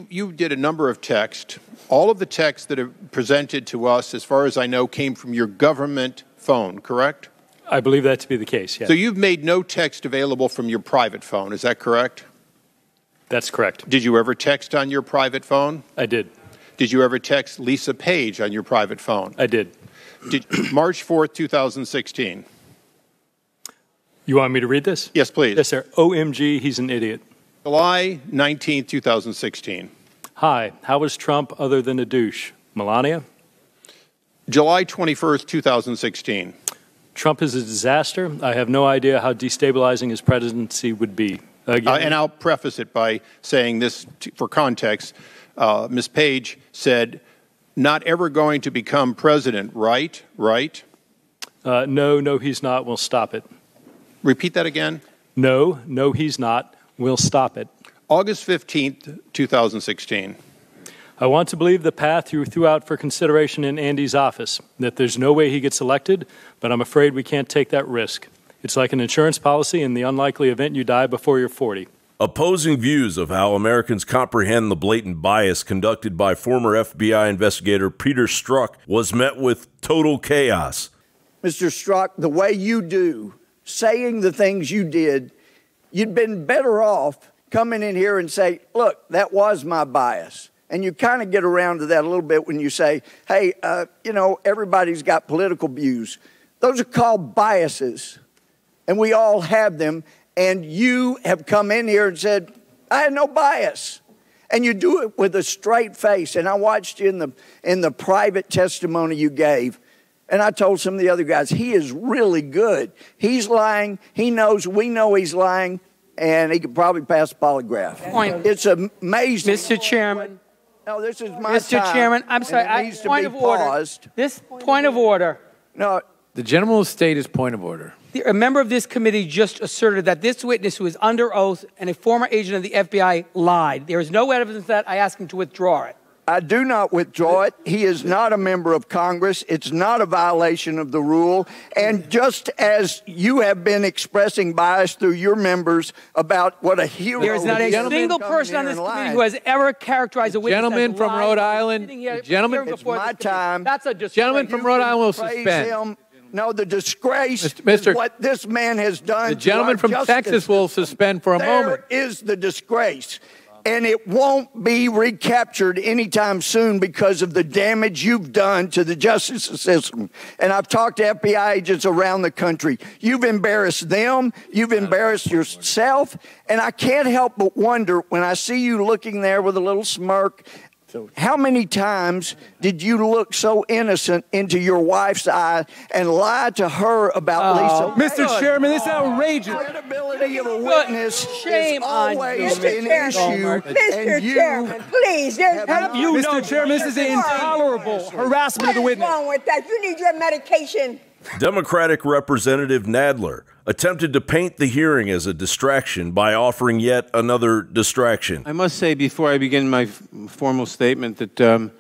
You did a number of texts. All of the texts that are presented to us, as far as I know, came from your government phone, correct? I believe that to be the case, yes. So you've made no text available from your private phone, is that correct? That's correct. Did you ever text on your private phone? I did. Did you ever text Lisa Page on your private phone? I did. March 4th, 2016. You want me to read this? Yes, please. Yes, sir. OMG, he's an idiot. July 19th, 2016. Hi, how was Trump other than a douche? Melania? July 21st, 2016. Trump is a disaster. I have no idea how destabilizing his presidency would be. And I'll preface it by saying this for context. Ms. Page said, not ever going to become president, right? Right? No, he's not. We'll stop it. Repeat that again. No, he's not. We'll stop it. August 15th, 2016. I want to believe the path you threw out for consideration in Andy's office, that there's no way he gets elected, but I'm afraid we can't take that risk. It's like an insurance policy in the unlikely event you die before you're 40. Opposing views of how Americans comprehend the blatant bias conducted by former FBI investigator Peter Strzok was met with total chaos. Mr. Strzok, the way you do, saying the things you did, you'd been better off coming in here and say, look, that was my bias. And you kind of get around to that a little bit when you say, hey, everybody's got political views. Those are called biases, and we all have them. And you have come in here and said, I had no bias. And you do it with a straight face. And I watched you in the private testimony you gave. And I told some of the other guys, he is really good. He's lying. He knows, we know he's lying. And he could probably pass a polygraph. It's amazing. Mr. Chairman. No, this is my Mr. time. Chairman, I'm sorry. Point of order. This point of order. No. The gentleman will state his point of order. A member of this committee just asserted that this witness, who is under oath and a former agent of the FBI, lied. There is no evidence of that. I ask him to withdraw it. I do not withdraw it. He is not a member of Congress. It's not a violation of the rule. And just as you have been expressing bias through your members about what a hero there is not a single person on this committee who has ever characterized a witness gentleman from Rhode Island. Gentleman, it's my time. That's a disgrace. Gentleman from Rhode Island will suspend. No, the disgrace is what this man has done. The gentleman from Texas will suspend for a moment. There is the disgrace. And it won't be recaptured anytime soon because of the damage you've done to the justice system. And I've talked to FBI agents around the country. You've embarrassed them. You've embarrassed yourself. And I can't help but wonder when I see you looking there with a little smirk, how many times did you look so innocent into your wife's eye and lie to her about Lisa? Mr. Chairman, this is outrageous. The credibility of a witness Shame is on always you. an issue. Mr. Chairman, please. Have you Mr. Chairman, this is intolerable harassment of the witness. What's wrong with that? You need your medication. Democratic Representative Nadler attempted to paint the hearing as a distraction by offering yet another distraction. I must say before I begin my formal statement that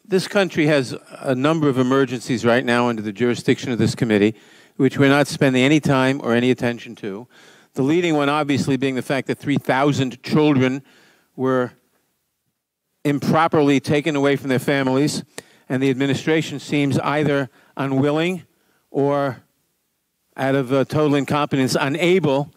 this country has a number of emergencies right now under the jurisdiction of this committee, which we're not spending any time or any attention to. The leading one obviously being the fact that 3,000 children were improperly taken away from their families, and the administration seems either unwilling or out of total incompetence, unable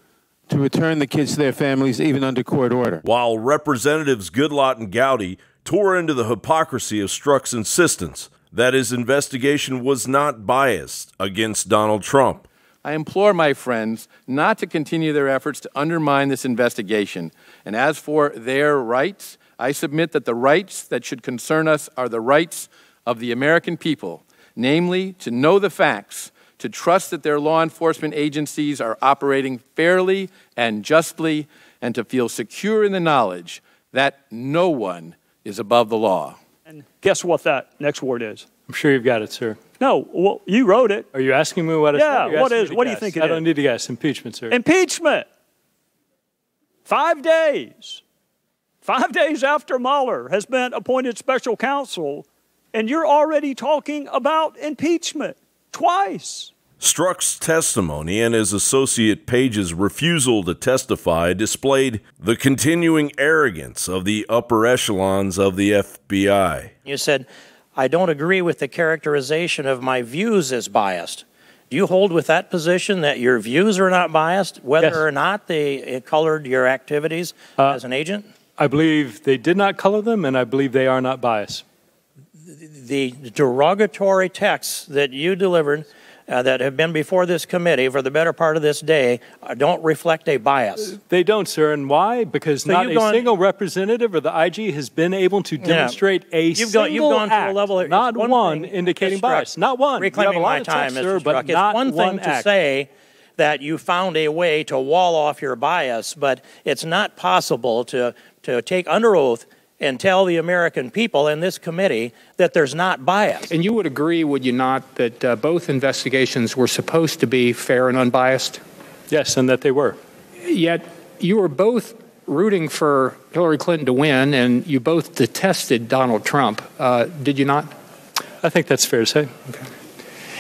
to return the kids to their families even under court order. While Representatives Goodlatte and Gowdy tore into the hypocrisy of Strzok's insistence that his investigation was not biased against Donald Trump. I implore my friends not to continue their efforts to undermine this investigation. And as for their rights, I submit that the rights that should concern us are the rights of the American people, namely to know the facts, to trust that their law enforcement agencies are operating fairly and justly, and to feel secure in the knowledge that no one is above the law. And guess what that next word is? I'm sure you've got it, sir. No, well, you wrote it. Are you asking me what it is? Yeah, what is? What do you think it is? I don't need to guess. Impeachment, sir. Impeachment. 5 days. 5 days after Mueller has been appointed special counsel, and you're already talking about impeachment twice. Strzok's testimony and his associate Page's refusal to testify displayed the continuing arrogance of the upper echelons of the FBI. You said, I don't agree with the characterization of my views as biased. Do you hold with that position that your views are not biased, whether or not they colored your activities as an agent? I believe they did not color them, and I believe they are not biased. The derogatory texts that you delivered that have been before this committee for the better part of this day don't reflect a bias. They don't, sir. And why? Because So not a single representative of the IG has been able to demonstrate a single act, not one indicating bias. Not one. Reclaiming my time, Mr. Strzok. It's one thing to say that you found a way to wall off your bias, but it's not possible to take under oath and tell the American people in this committee that there's not bias. And you would agree, would you not, that both investigations were supposed to be fair and unbiased? Yes, and that they were. Yet you were both rooting for Hillary Clinton to win, and you both detested Donald Trump. Did you not? I think that's fair to say. Okay.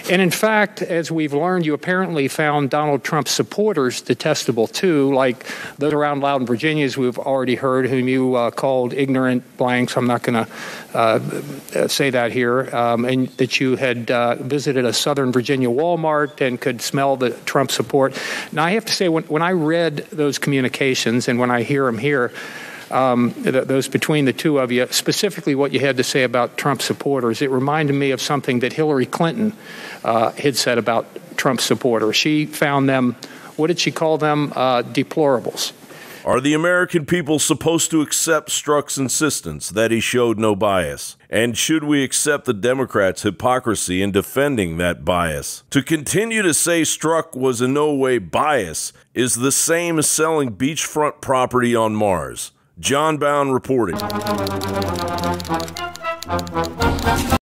And in fact, as we've learned, you apparently found Donald Trump's supporters detestable too, like those around Loudon, Virginia, as we've already heard, whom you called ignorant blanks. I'm not going to say that here. And that you had visited a Southern Virginia Walmart and could smell the Trump support. Now, I have to say, when I read those communications and when I hear them here, those between the two of you, specifically what you had to say about Trump supporters, it reminded me of something that Hillary Clinton had said about Trump supporters. She found them, what did she call them? Deplorables. Are the American people supposed to accept Strzok's insistence that he showed no bias? And should we accept the Democrats' hypocrisy in defending that bias? To continue to say Strzok was in no way biased is the same as selling beachfront property on Mars. John Bound reporting.